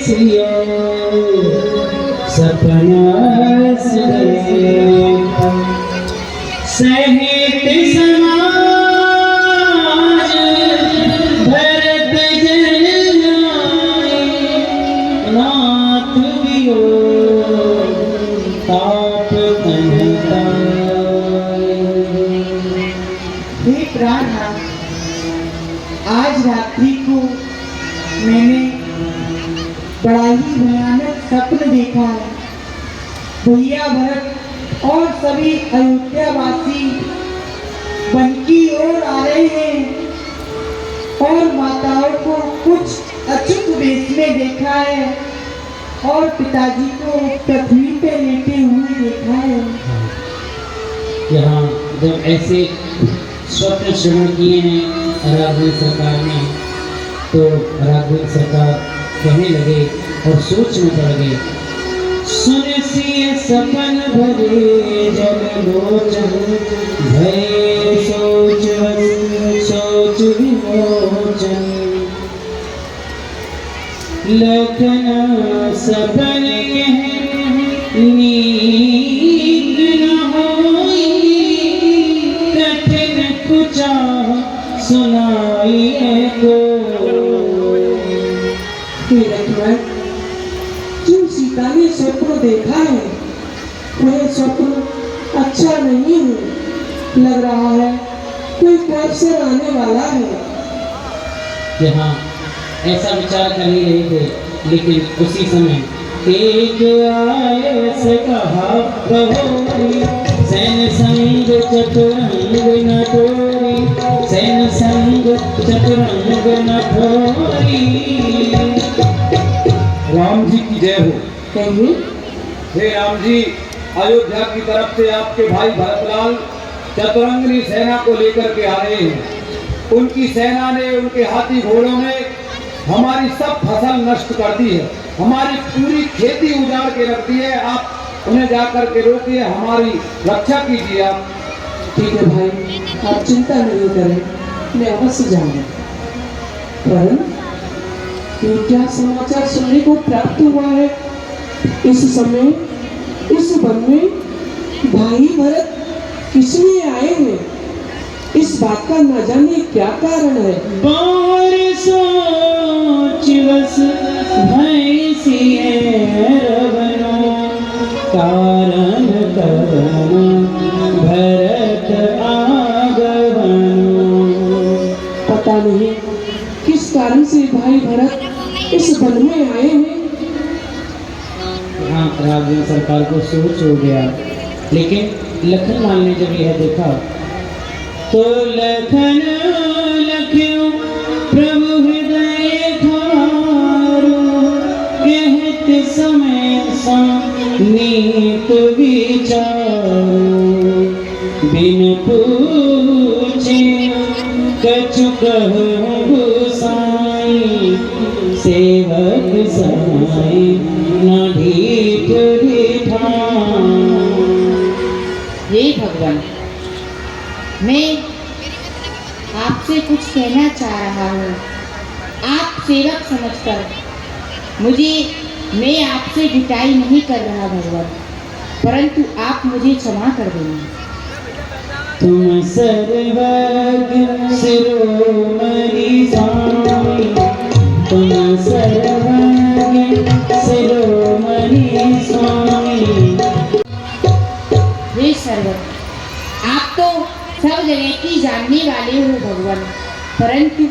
सियो सपना सहित समाज भरत जन नाथ दियो ताप तनता। हे प्राणनाथ, आज रात्रि को मैंने बड़ा ही भयानक स्वप्न देखा है। भैया भरत और सभी अयोध्यावासी वन की ओर आ रहे हैं और माताओं को कुछ अचूक वेश में देखा है और पिताजी को पृथ्वी पे लेटे हुए देखा है। यहाँ जब ऐसे स्वप्न श्रवण किए हैं राघवेंद्र सरकार ने, तो राघवेंद्र सरकार कहने लगे और सोच में पड़ गए। सुन सिय सपन भरे जल लोचन भय सोच सोच विमोचन। लखन सपन कह नीक न होई कठिन कुचा सुनाई को। जो सीता ने स्वप्न देखा है वह स्वप्न अच्छा नहीं है। लग रहा है कोई अवसर आने वाला है। यहाँ ऐसा विचार कर ही रहे थे, लेकिन उसी समय एक आए से कहा बहोरी सैन संग चतुरंग न तोरी सैन संग चतुरंग न तोरी। राम जी की जय हो। कहिए। हे राम जी, अयोध्या की तरफ से आपके भाई भरतलाल चतुरंगनी सेना को लेकर के आ रहे हैं। उनकी सेना ने, उनके हाथी घोड़ों ने हमारी सब फसल नष्ट कर दी है, हमारी पूरी खेती उजाड़ के रख दी है। आप उन्हें जाकर के रोकिए, हमारी रक्षा कीजिए आप। ठीक है भाई, आप चिंता नहीं करें, मैं अवश्य जाऊंगा। परंतु ये क्या समाचार सुनने को प्राप्त हुआ है? इस समय इस वन में भाई भरत किस लिए आए हैं? इस बात का न जाने क्या कारण है। बार सोच बस भय सिए रवनो कारण कवनो भरत आगवनो। पता नहीं किस कारण से भाई भरत इस वन में आए हैं। हाँ, राघवेंद्र सरकार को सोच हो गया, लेकिन लखन लाल ने जब यह देखा तो लखन लख्यो प्रभु हृदय थारो कहत समय सा नीत विचारो। बिन पूछे कछु कहूँ गोसाई सेवक समाई न ढीठ ढीठान। हे भगवान, मैं आपसे कुछ कहना चाह रहा हूँ। आप सेवक समझकर मैं आपसे ढिठाई नहीं कर रहा भगवान, परंतु आप मुझे क्षमा कर देना। तुम सर्वज्ञ शिरोमणि स्वामी, तुम सर्वज्ञ शिरोमणि स्वामी। हे सर्वज्ञ, आप तो सब जगह की जानने वाले हो भगवान, परंतु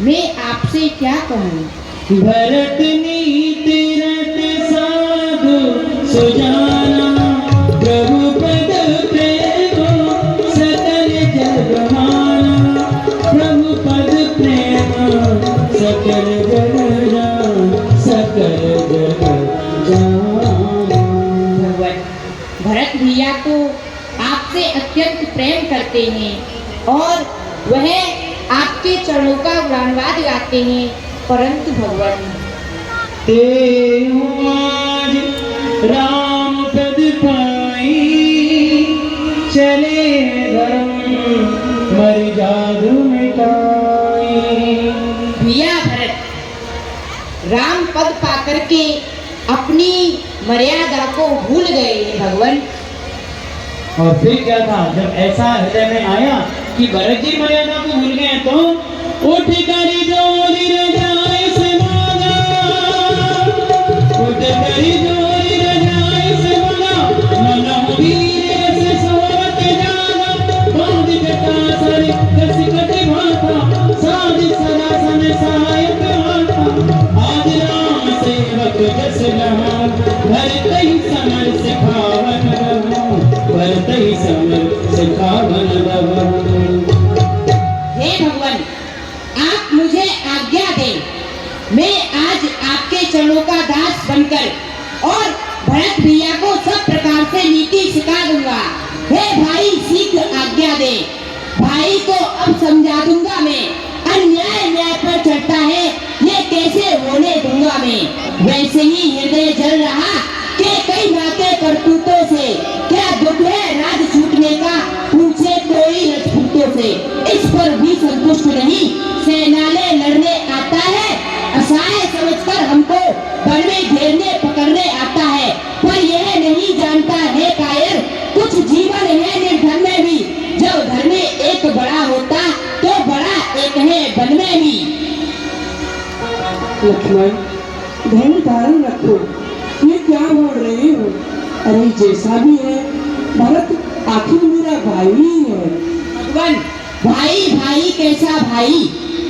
मैं आपसे क्या कहूँ। भरत नीति रट साधु सुजाना प्रभु पद प्रेम सकल जग माना। प्रभु पद प्रेम सकल जग सकल जग जाना। भगवान, भरत भैया तो आपसे अत्यंत प्रेम करते हैं और वह आपके चरणों का गुणगान गाते हैं, परंतु भगवान आज राम पद पाई चले धर्म मर जादू मिटाई। भैया भरत, राम पद पाकर के अपनी मर्यादा को भूल गए हैं भगवान। और फिर क्या था, जब ऐसा हृदय में आया कि भरत जी मर्यादा को भूल गए तो उठ करी जोरी रजाई से मांगा, उठ करी जोरी रजाई से मांगा, मनो वीर से सोवत जागा, बांध बेटा सर कसिकट भाता, साध सरासन सहायक हाथा, आज राम सेवक जस लहा, भरत ही समर सिखावन रहो, भरत ही समर सिखावन रहो। हे भगवान, आप मुझे आज्ञा दें, मैं आज आपके चरणों का दास बनकर और भरत भैया को सब प्रकार से नीति सिखा दूंगा। हे भाई, शीघ्र आज्ञा दे, भाई को अब समझा दूंगा मैं, अन्याय न्याय पर चढ़ता है ये कैसे होने दूंगा मैं। वैसे ही हृदय जल रहा कि कई नाते करतूतों से, क्या दुख है राज छूटने का, पूछे कोई राजपूतों से, इस पर भी संतुष्ट नहीं, सेनाले लड़ने आता है, असहाय समझकर हमको वन में घेरने पकड़ने आता है, पर यह नहीं जानता है कायर, कुछ जीवन है निर्धन में भी, जब घर में एक बड़ा होता तो बड़ा एक है वन में भी। लक्ष्मण, धैर्य धारण रखो, ये क्या बोल रहे हो? अरे जैसा भी है, भरत आखिर मेरा भाई ही है। भगवान, भाई भाई कैसा भाई,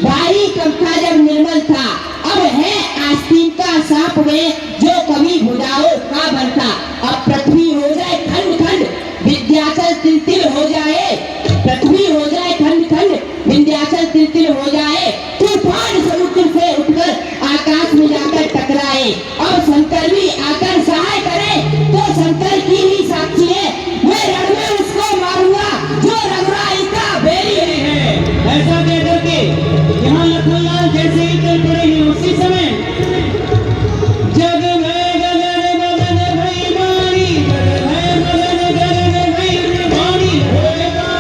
भाई कब था जब निर्मल था, अब है आस्तीन का सांप में जो कभी भुजाओ का बनता, अब पृथ्वी हो जाए खंड खंड, विंध्याचल तिल तिल हो जाए, पृथ्वी हो जाए खंड खंड, विंध्याचल तिल तिल हो जाए, तूफान समुद्र से उठकर आकाश में जाकर टकराए, अब शंकर भी आकर सहाय करे, तो शंकर की ही साक्षी है, मैं रण में उसको मारूंगा जो रघुराई का बैरी है। ऐसा कह करके यहाँ लखनलाल जैसे ही चल पड़े हैं, उसी समय जग में गगन गगन भई बाणी, जग में गगन गगन भई बाणी, होएगा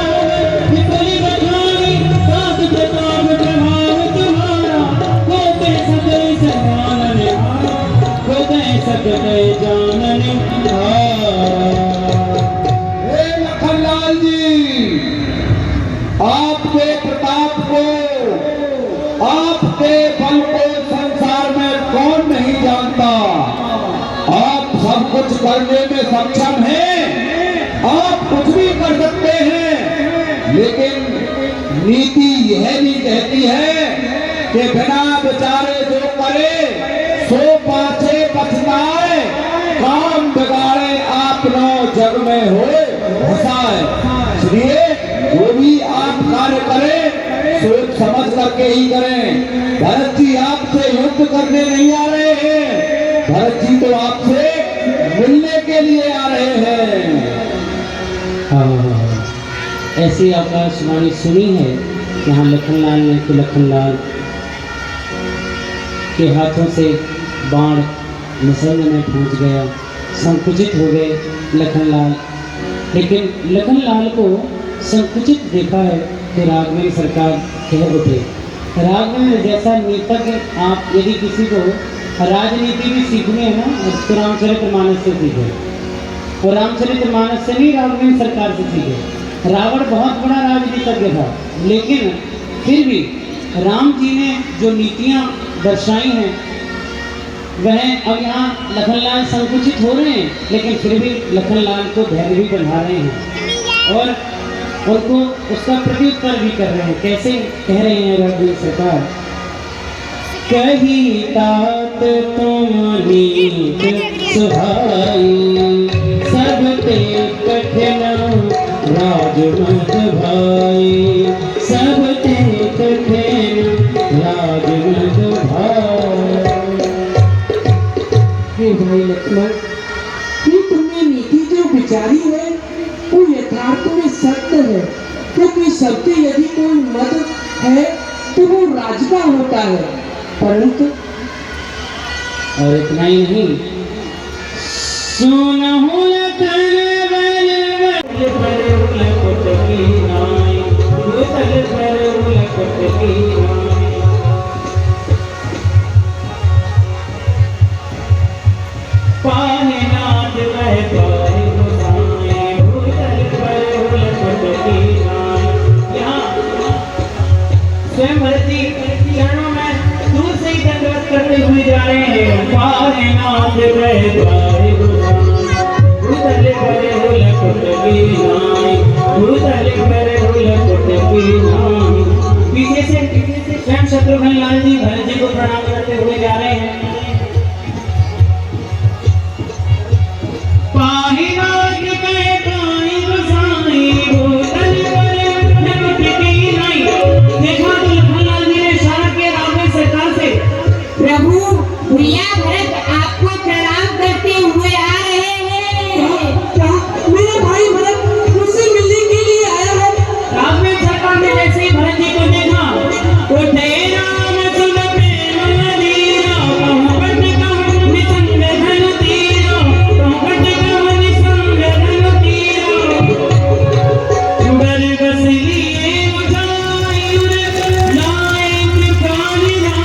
विपुल बखानी, सात प्रताप प्रभाव तुम्हारा, होते सकल समान निहारा, होते सकल जानन हारा। हे लखनलाल जी, आपके प्रताप को, आपके बल को संसार में कौन नहीं जानता। आप सब कुछ करने में सक्षम हैं, आप कुछ भी कर सकते हैं, लेकिन नीति यह नहीं कहती है कि बिना विचारे जो करे सो पाछे पछताए, काम बिगाड़े आप नो जग में हो हंसाए। इसलिए जो भी आप कार्य करें सोच समझ करके ही करें। भरत जी आपसे युद्ध करने नहीं आ रहे हैं, भरत जी तो आपसे मिलने के लिए आ रहे हैं। ऐसी आकाशवाणी सुनी है कि हाँ लखनलाल ने कि लखनलाल के हाथों से बाण निसरने में पहुंच गया, संकुचित हो गए लखनलाल। लेकिन लखनलाल को संकुचित देखा है कि राघवेंद्र सरकार कह उठे। राघवेंद्र जैसा नीतज्ञ, आप यदि किसी को राजनीति भी सीखनी है ना तो रामचरितमानस से सीखे, और रामचरितमानस से नहीं राघवेंद्र सरकार से सीखे। रावण बहुत बड़ा राजनीतिज्ञ था, लेकिन फिर भी राम जी ने जो नीतियाँ दर्शाई हैं वह अब यहाँ लखनलाल संकुचित हो रहे हैं, लेकिन फिर भी लखनलाल को धैर्य भी बढ़ा रहे हैं और उनको उसका प्रत्युत्तर भी कर रहे हैं। कैसे कह रहे हैं रघुवीर सरकार, कही तात तुम नीत सुहाई, सब ते कठिन राजमत भाई, सब ते कठिन राजमत भाई। हे भाई लक्ष्मण, ये तुमने नीति जो विचारी है वो यथार्थ में सत्य है, क्योंकि सबके यदि कोई मत है तो वो राज का होता है, परंतु और इतना ही नहीं, सुनहु लखन बल बल उलकुट की नाई, बल बल उलकुट की नाई। नाथ रह जाए उतल करे हो लकुट की नाई उतल करे हो लकुट की नाई। पीछे से स्वयं शत्रुघ्न लाल जी भरत जी को प्रणाम करते हुए जा रहे हैं। पाहिनाथ के काई बसाई उतल करे लकुट की नाई। देखा तो लखन लाल जी ने इशारा किया रावण सरकार से, प्रभु भैया भरत आपको प्रणाम करते हुए आ रहे हैं। क्या मेरा भाई भरत मुझसे मिलने के लिए आया है? रावण सरकार ने जैसे ही भरत जी को देखा तो राम सुन प्रेम मदीरा कहूँ बट कहूँ निसंग धन तीरा कहूँ बट कहूँ निसंग धन तीरा। बर बस लिए उठाई उर लाए प्राण जान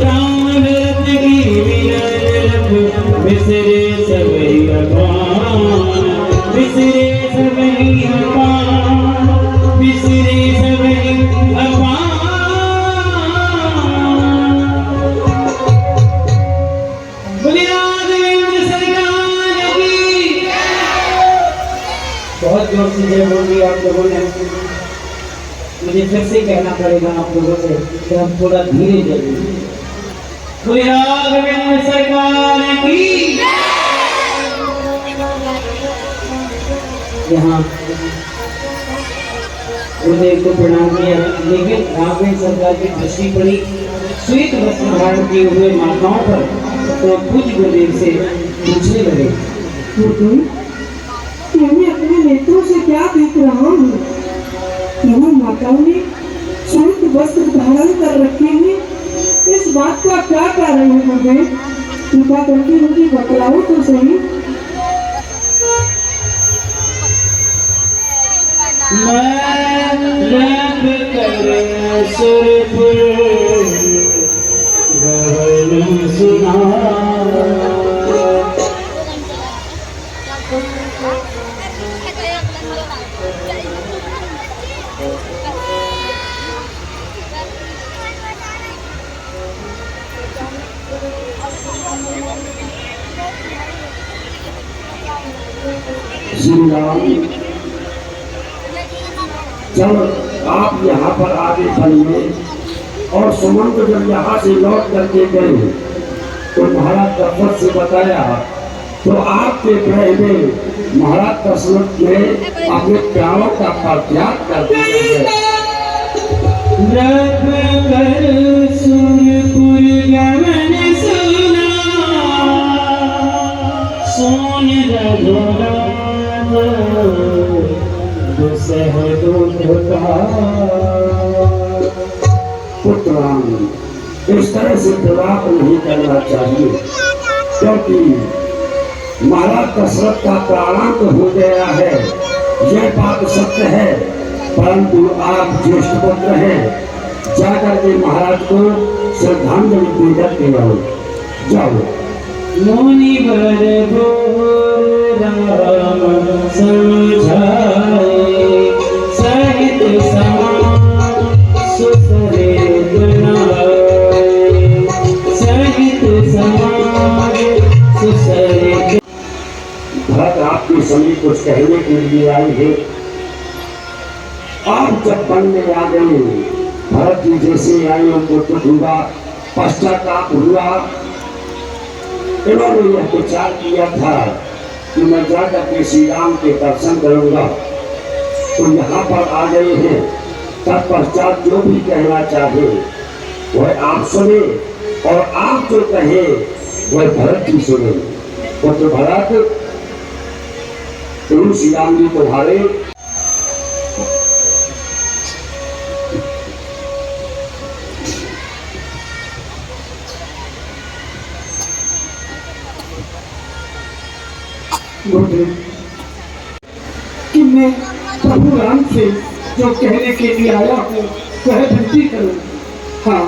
राम भरत की विरल बिसरे सबई अपान बिसरे सबई अपान बिसरे सबई अपान। बोले राघवेंद्र सरकार की। बहुत जोर से जय बोल दी आप लोगों ने। मुझे फिर से कहना पड़ेगा आप लोगों से कि हम थोड़ा धीरे चलें। बोले राघवेंद्र सरकार की। यहाँ गुरुदेव को प्रणाम किया, लेकिन राघवेंद्र सरकार की दृष्टि पड़ी श्वेत वस्त्र धारण किए हुए माताओं पर, तो पूज्य गुरुदेव से पूछने लगे, मैं अपने नेत्रों से क्या देख रहा हूँ? यहाँ माताओं ने श्वेत वस्त्र धारण कर रखे हैं, इस बात का क्या कारण है? मुझे कृपा करके मुझे बतलाओ तो सही। मैं रब कर सुरपुर गवन सुना श्री राम, जब आप यहाँ पर आगे बढ़े और सुमंत जब यहाँ से लौट करके गए तो महाराज दशरथ से बताया तो आपके ग्रह में महाराज दशरथ ने अपने प्राणों का परित्याग कर दिया। रब कर सुरपुर गवन सुना सोन रघुनाथ दुसह पुत्रान, इस तरह से विवाह नहीं करना चाहिए, क्योंकि महाराज दशरथ का प्राणांत हो गया है, यह बात सत्य है। परंतु आप ज्येष्ठ पुत्र हैं, जाकर के महाराज को श्रद्धांजलि देकर के आओ, जाओ। मुनि वर बोल राम समझाए सहित समान सुसरे जनाए सहित समान सुसरे। भरत आपके सभी कुछ कहने के लिए आए हैं। आप जब वन में आ गए, भरत जी जैसे आए उनको दुख हुआ, पश्चाताप हुआ। इन्होंने यह विचार किया था कि मैं जाकर के श्री राम के दर्शन करूंगा, तो यहाँ पर आ गए हैं। तत्पश्चात जो भी कहना चाहे वह आप सुने और आप जो कहे वह भरत जी सुने। पुत्र भरत, तुम श्री राम जी तुम्हारे कि मैं प्रभु राम से जो कहने के लिए आया हूँ वह विनती करूँ। हाँ,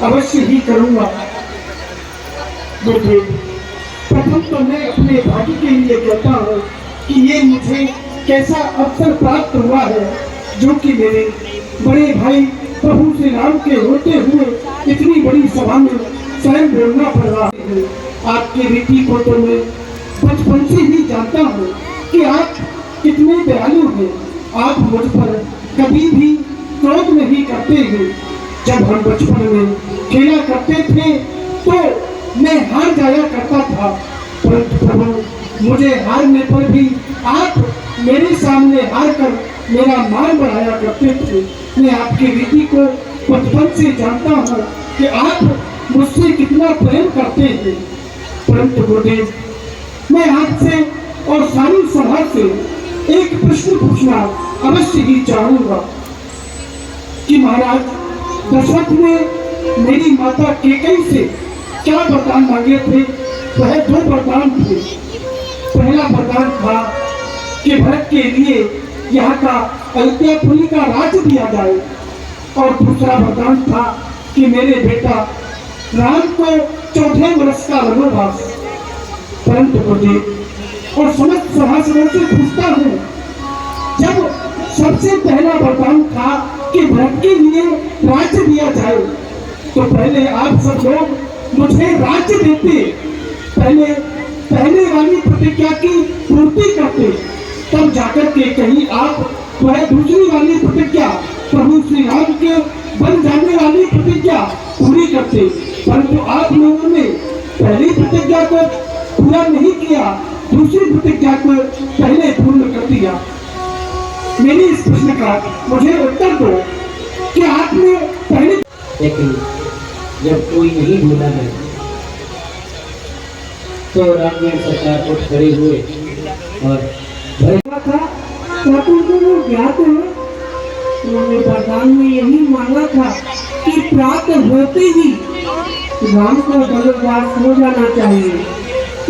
अवश्य ही करूँगा। गुरुदेव, प्रथम तो मैं अपने भाग्य के लिए कहता हूँ कि ये मुझे कैसा अवसर प्राप्त हुआ है, जो कि मेरे बड़े भाई प्रभु श्री राम के होते हुए इतनी बड़ी सभा में स्वयं बोलना पड़ रहा है। आपकी रीति को तो मैं बचपन से ही जानता हूँ कि आप कितने दयालु हैं। आप मुझ पर कभी भी क्रोध नहीं करते हैं। जब हम बचपन में खेला करते थे तो मैं हार जाया करता था, परंतु प्रभु मुझे हारने पर भी आप मेरे सामने हार कर मेरा मान बढ़ाया करते थे। मैं आपकी रीति को बचपन से जानता हूँ कि आप मुझसे कितना प्रेम करते हैं। परंतु गुरुदेव, मैं आपसे और सारी सभा से एक प्रश्न पूछना अवश्य ही चाहूंगा कि महाराज दशरथ ने मेरी माता कैकेयी से क्या वरदान मांगे थे। वह 2 वरदान थे। पहला वरदान था कि भरत के लिए यहाँ का अयोध्यापुरी का राज्य दिया जाए, और दूसरा वरदान था कि मेरे बेटा राम को 4 वर्ष का वनवास। परंतु गुरुदेव और समस्त सभासदों से पूछता हूँ, जब सबसे पहला वरदान था कि भरत के लिए राज्य दिया जाए, तो पहले आप सब लोग मुझे राज्य देते, पहले वाली प्रतिज्ञा की पूर्ति करते, तब जाकर के कहीं आप वह दूसरी वाली प्रतिज्ञा प्रभु श्री राम के बन जाने वाली प्रतिज्ञा पूरी करते। परंतु आप लोगों ने पहली प्रतिज्ञा को पूरा नहीं किया, दूसरी प्रतिज्ञा को पहले पूर्ण कर दिया। मेरे इस प्रश्न का मुझे उत्तर दो कि आपने पहले, लेकिन जब कोई नहीं बोला है तो रामदेव सरकार उठ खड़े हुए और था क्या तुमको वो ज्ञात है? उन्होंने वरदान में यही मांगा था कि प्रातः होते ही राम को वनवास हो जाना चाहिए।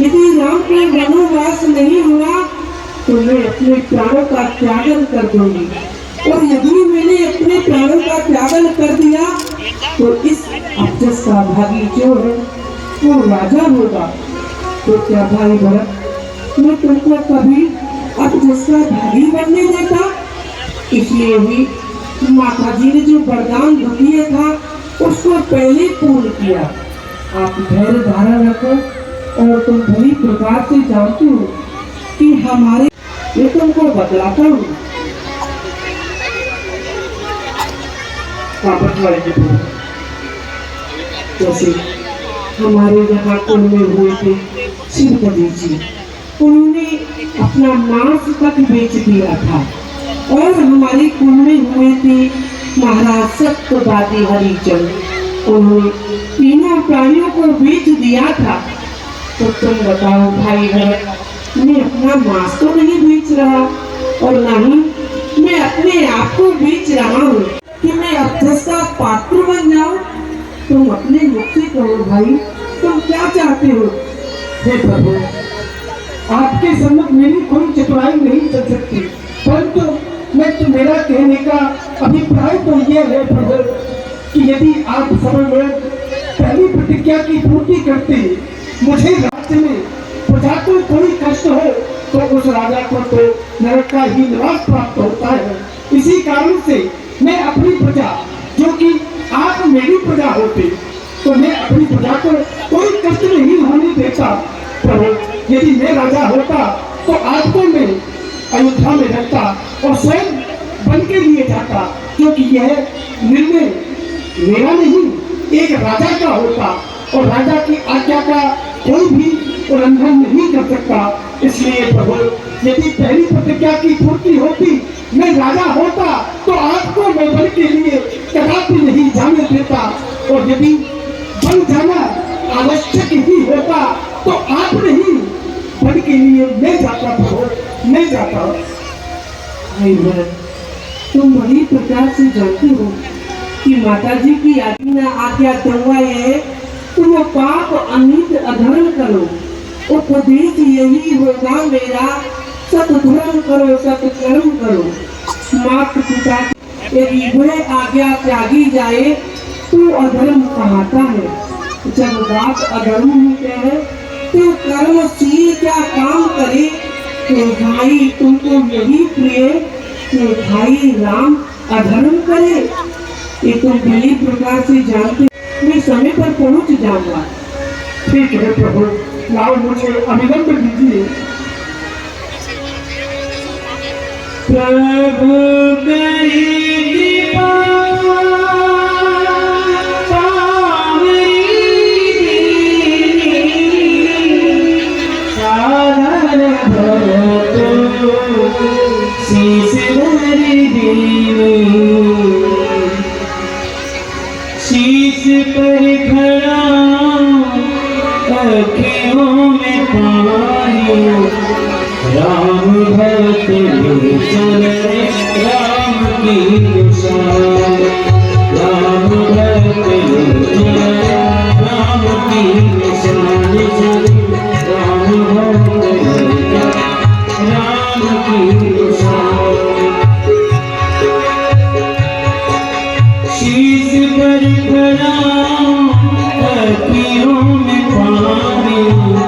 यदि राम को वनवास नहीं हुआ तो मैं अपने प्राणों का त्यागन कर दूंगी, और यदि मैंने अपने प्राणों का त्यागन कर दिया तो इस अक्षस का भागी जो है वो राजा होगा। तो क्या भाई भरत, मैं तुमको कभी अक्षस का भागी बनने देता? इसलिए भी माता जी ने जो वरदान दिया था उसको पहले पूर्ण किया। आप धैर्य धारण रखो, और तुम भली प्रकार से जानती हो कि हमारे, मैं तुमको बतलाता हूँ। जैसे हमारे यहाँ कुल में हुए थे शिवपति जी, उन्होंने अपना मांस तक बेच दिया था, और हमारे कुल में हुए थे महाराज सत्यवादी हरिचंद, उन्होंने तीनों प्राणियों को बेच दिया था। तो तुम बताओ भाई भरत, मैं अपना मांस तो नहीं बेच रहा, और न ही मैं अपने आप को बेच रहा हूँ कि मैं अक्षस का पात्र बन जाऊं। तुम अपने मुख से कहो भाई, तुम क्या चाहते हो? हे प्रभु, आपके सम्मुख मेरी कोई चतुराई नहीं चल सकती, परंतु मैं तो मेरा कहने का अभिप्राय तो यह है प्रभु कि यदि आप सब लोग पहली प्रतिज्ञा की पूर्ति करते, मुझे राज्य में प्रजा को कोई कष्ट हो तो उस राजा को तो नरक का ही निवास प्राप्त होता है। इसी कारण से मैं अपनी प्रजा, जो कि आप मेरी प्रजा होते, तो मैं अपनी प्रजा को कोई कष्ट नहीं होने देता। प्रभु, यदि मैं राजा होता तो आपको मैं अयोध्या में रखता और स्वयं बन के लिए जाता, क्योंकि यह निर्णय मेरा नहीं, एक राजा का होता, और राजा की आज्ञा का कोई भी उल्लंघन नहीं कर सकता। इसलिए प्रभु, यदि पहली प्रतिज्ञा की पूर्ति होती, मैं राजा होता, तो आपको मैं बन के लिए कदापि नहीं जाने देता, और यदि बन जाना आवश्यक ही होता तो आप नहीं, बन के लिए मैं जाता प्रभु, मैं जाता। तुम बड़ी प्रकार से जानते हो कि माता जी की आज्ञा दूंगा ये, तुम पाप अनित अधर्म करो, उपदेश यही होगा मेरा, सतधर्म करो सतकर्म करो। माता पिता यदि बुरे आज्ञा त्यागी जाए तो अधर्म कहता है। जब बात अधर्म होते हैं तो कर्मशील क्या काम करे? तो भाई तुमको यही प्रिय कि भाई राम अधर्म करे? ये तुम भली प्रकार से जानते मैं समय पर पहुंच जाऊंगा। ठीक है प्रभु, लाओ मुझे अभिनंद दीजिए। प्रभु शीश पर खड़ा अखियों में पानी, राम भक्त चले राम की निशान, राम भक्त चले राम की निशान, राम भक्त राम की निशान। शीश पर खड़ा अखियों में पानी,